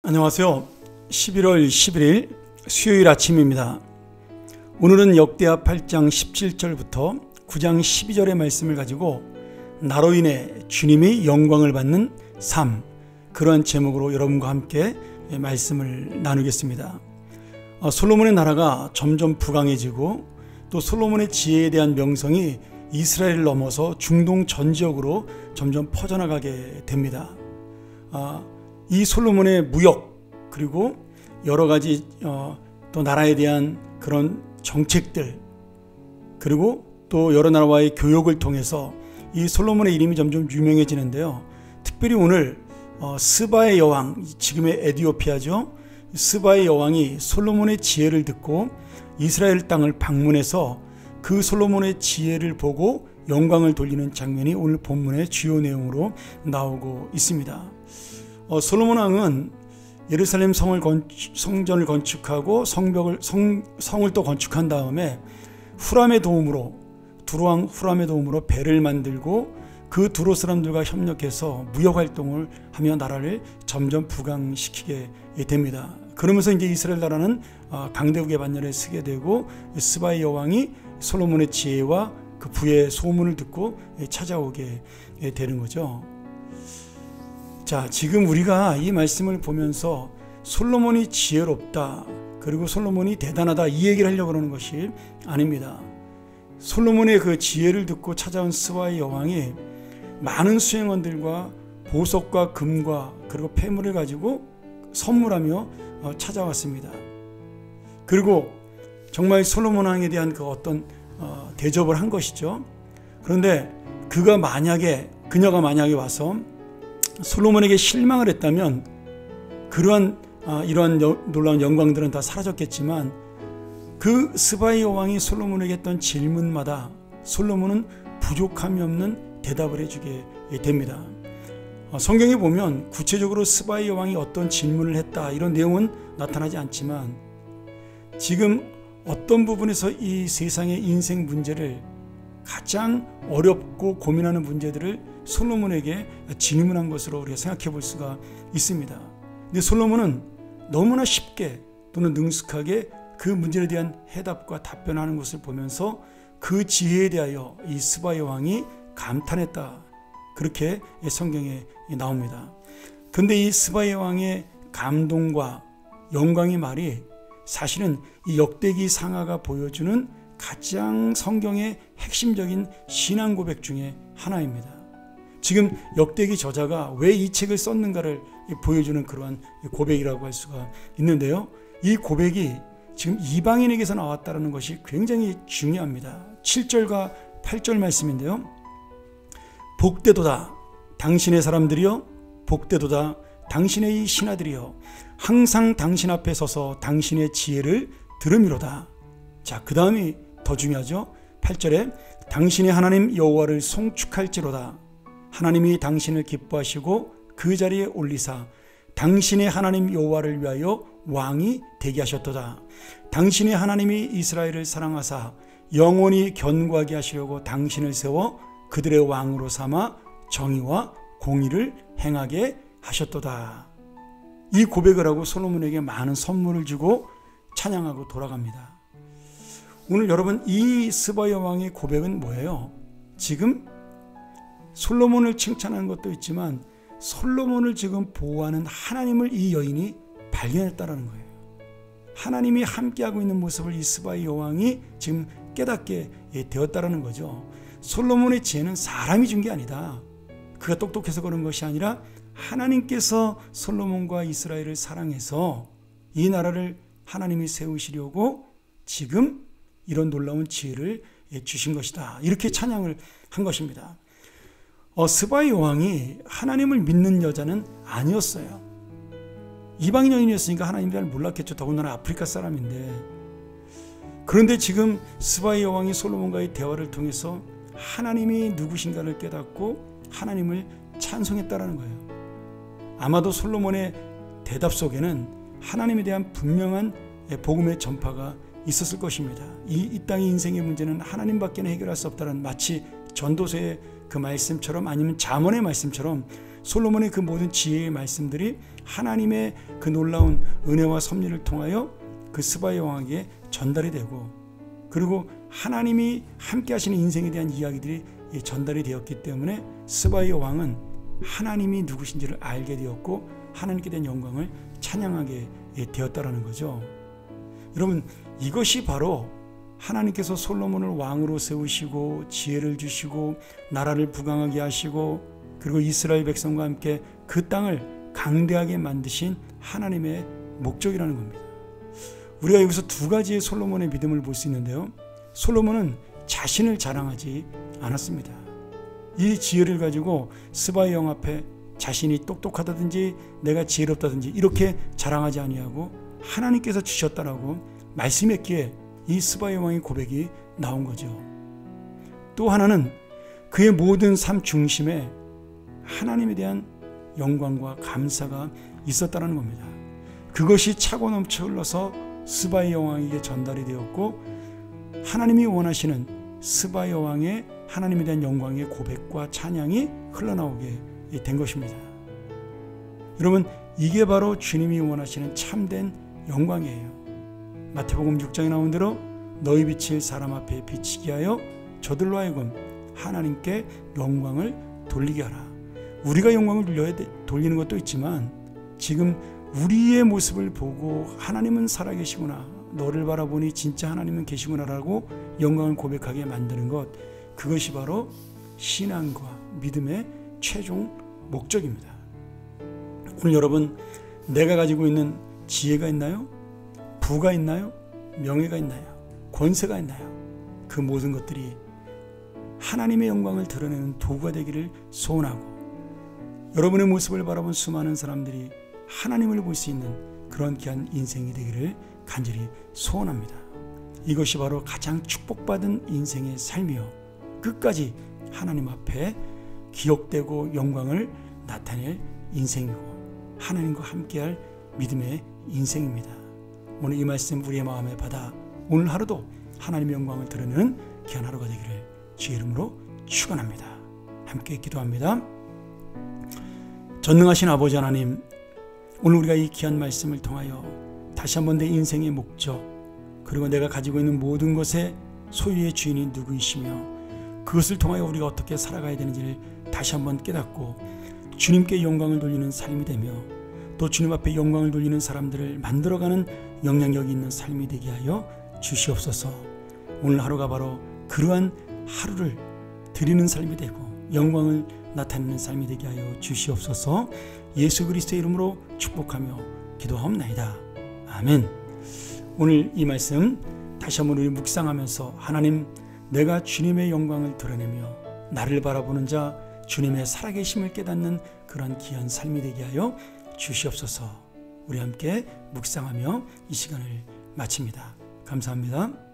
안녕하세요. 11월 11일 수요일 아침입니다. 오늘은 역대하 8장 17절부터 9장 12절의 말씀을 가지고 나로 인해 주님이 영광을 받는 삶, 그러한 제목으로 여러분과 함께 말씀을 나누겠습니다. 솔로몬의 나라가 점점 부강해지고 또 솔로몬의 지혜에 대한 명성이 이스라엘을 넘어서 중동 전 지역으로 점점 퍼져나가게 됩니다. 이 솔로몬의 무역 그리고 여러 가지 또 나라에 대한 그런 정책들 그리고 또 여러 나라와의 교역을 통해서 이 솔로몬의 이름이 점점 유명해지는데요. 특별히 오늘 스바의 여왕, 지금의 에티오피아죠. 스바의 여왕이 솔로몬의 지혜를 듣고 이스라엘 땅을 방문해서 그 솔로몬의 지혜를 보고 영광을 돌리는 장면이 오늘 본문의 주요 내용으로 나오고 있습니다. 솔로몬 왕은 예루살렘 성전을 건축하고 성을 또 건축한 다음에 후람의 도움으로 두로왕 후람의 도움으로 배를 만들고 그 두로 사람들과 협력해서 무역 활동을 하며 나라를 점점 부강시키게 됩니다. 그러면서 이제 이스라엘 나라는 강대국의 반열에 서게 되고 스바의 여왕이 솔로몬의 지혜와 그 부의 소문을 듣고 찾아오게 되는 거죠. 자, 지금 우리가 이 말씀을 보면서 솔로몬이 지혜롭다, 그리고 솔로몬이 대단하다 이 얘기를 하려고 하는 것이 아닙니다. 솔로몬의 그 지혜를 듣고 찾아온 스바의 여왕이 많은 수행원들과 보석과 금과 그리고 폐물을 가지고 선물하며 찾아왔습니다. 그리고 정말 솔로몬 왕에 대한 그 어떤 대접을 한 것이죠. 그런데 그녀가 만약에 와서 솔로몬에게 실망을 했다면 이러한 놀라운 영광들은 다 사라졌겠지만 그 스바의 여왕이 솔로몬에게 했던 질문마다 솔로몬은 부족함이 없는 대답을 해주게 됩니다. 성경에 보면 구체적으로 스바의 여왕이 어떤 질문을 했다 이런 내용은 나타나지 않지만 지금 어떤 부분에서 이 세상의 인생 문제를 가장 어렵고 고민하는 문제들을 솔로몬에게 질문한 것으로 우리가 생각해 볼 수가 있습니다. 근데 솔로몬은 너무나 쉽게 또는 능숙하게 그 문제에 대한 해답과 답변하는 것을 보면서 그 지혜에 대하여 이 스바의 왕이 감탄했다. 그렇게 성경에 나옵니다. 그런데 이 스바의 왕의 감동과 영광의 말이 사실은 이 역대기 상하가 보여주는 가장 성경의 핵심적인 신앙 고백 중에 하나입니다. 지금 역대기 저자가 왜 이 책을 썼는가를 보여주는 그러한 고백이라고 할 수가 있는데요. 이 고백이 지금 이방인에게서 나왔다는 것이 굉장히 중요합니다. 7절과 8절 말씀인데요. 복되도다 당신의 사람들이여, 복되도다 당신의 이 신하들이여, 항상 당신 앞에 서서 당신의 지혜를 들음이로다. 자, 그 다음이 더 중요하죠. 8절에 당신의 하나님 여호와를 송축할지로다. 하나님이 당신을 기뻐하시고 그 자리에 올리사 당신의 하나님 여호와를 위하여 왕이 되게 하셨도다. 당신의 하나님이 이스라엘을 사랑하사 영원히 견고하게 하시려고 당신을 세워 그들의 왕으로 삼아 정의와 공의를 행하게 하셨도다. 이 고백을 하고 솔로몬에게 많은 선물을 주고 찬양하고 돌아갑니다. 오늘 여러분, 이 스바 여왕의 고백은 뭐예요? 지금 솔로몬을 칭찬하는 것도 있지만 솔로몬을 지금 보호하는 하나님을 이 여인이 발견했다는 거예요. 하나님이 함께하고 있는 모습을 이 스바의 여왕이 지금 깨닫게 되었다는 거죠. 솔로몬의 지혜는 사람이 준 게 아니다. 그가 똑똑해서 그런 것이 아니라 하나님께서 솔로몬과 이스라엘을 사랑해서 이 나라를 하나님이 세우시려고 지금 이런 놀라운 지혜를 주신 것이다. 이렇게 찬양을 한 것입니다. 스바의 여왕이 하나님을 믿는 여자는 아니었어요. 이방인 여인이었으니까 하나님 잘 몰랐겠죠. 더군다나 아프리카 사람인데. 그런데 지금 스바의 여왕이 솔로몬과의 대화를 통해서 하나님이 누구신가를 깨닫고 하나님을 찬송했다는 거예요. 아마도 솔로몬의 대답 속에는 하나님에 대한 분명한 복음의 전파가 있었을 것입니다. 이 땅의 인생의 문제는 하나님밖에는 해결할 수 없다는, 마치 전도서의 그 말씀처럼 아니면 잠언의 말씀처럼 솔로몬의 그 모든 지혜의 말씀들이 하나님의 그 놀라운 은혜와 섭리를 통하여 그 스바의 왕에게 전달이 되고, 그리고 하나님이 함께 하시는 인생에 대한 이야기들이 전달이 되었기 때문에 스바의 왕은 하나님이 누구신지를 알게 되었고 하나님께 대한 영광을 찬양하게 되었다라는 거죠. 여러분, 이것이 바로 하나님께서 솔로몬을 왕으로 세우시고 지혜를 주시고 나라를 부강하게 하시고 그리고 이스라엘 백성과 함께 그 땅을 강대하게 만드신 하나님의 목적이라는 겁니다. 우리가 여기서 두 가지의 솔로몬의 믿음을 볼 수 있는데요. 솔로몬은 자신을 자랑하지 않았습니다. 이 지혜를 가지고 스바의 왕 앞에 자신이 똑똑하다든지 내가 지혜롭다든지 이렇게 자랑하지 아니하고 하나님께서 주셨다라고 말씀했기에 이 스바의 왕의 고백이 나온 거죠. 또 하나는 그의 모든 삶 중심에 하나님에 대한 영광과 감사가 있었다는 겁니다. 그것이 차고 넘쳐 흘러서 스바의 왕에게 전달이 되었고 하나님이 원하시는 스바의 왕의 하나님에 대한 영광의 고백과 찬양이 흘러나오게 된 것입니다. 여러분, 이게 바로 주님이 원하시는 참된 영광이에요. 마태복음 6장에 나온 대로 너희 빛을 사람 앞에 비치게 하여 저들로 하여금 하나님께 영광을 돌리게 하라. 우리가 영광을 돌리는 것도 있지만 지금 우리의 모습을 보고 하나님은 살아계시구나, 너를 바라보니 진짜 하나님은 계시구나라고 영광을 고백하게 만드는 것, 그것이 바로 신앙과 믿음의 최종 목적입니다. 오늘 여러분, 내가 가지고 있는 지혜가 있나요? 부가 있나요? 명예가 있나요? 권세가 있나요? 그 모든 것들이 하나님의 영광을 드러내는 도구가 되기를 소원하고, 여러분의 모습을 바라본 수많은 사람들이 하나님을 볼 수 있는 그런 귀한 인생이 되기를 간절히 소원합니다. 이것이 바로 가장 축복받은 인생의 삶이요, 끝까지 하나님 앞에 기억되고 영광을 나타낼 인생이고 하나님과 함께할 믿음의 인생입니다. 오늘 이 말씀 우리의 마음에 받아 오늘 하루도 하나님의 영광을 드러내는 귀한 하루가 되기를 주의 이름으로 축원합니다. 함께 기도합니다. 전능하신 아버지 하나님, 오늘 우리가 이 귀한 말씀을 통하여 다시 한번 내 인생의 목적, 그리고 내가 가지고 있는 모든 것의 소유의 주인이 누구이시며 그것을 통하여 우리가 어떻게 살아가야 되는지를 다시 한번 깨닫고 주님께 영광을 돌리는 삶이 되며 또 주님 앞에 영광을 돌리는 사람들을 만들어가는 영향력이 있는 삶이 되게 하여 주시옵소서. 오늘 하루가 바로 그러한 하루를 드리는 삶이 되고 영광을 나타내는 삶이 되게 하여 주시옵소서. 예수 그리스도의 이름으로 축복하며 기도하옵나이다. 아멘. 오늘 이 말씀 다시 한번 우리 묵상하면서 하나님, 내가 주님의 영광을 드러내며 나를 바라보는 자 주님의 살아계심을 깨닫는 그런 귀한 삶이 되게 하여 주시옵소서. 우리 함께 묵상하며 이 시간을 마칩니다. 감사합니다.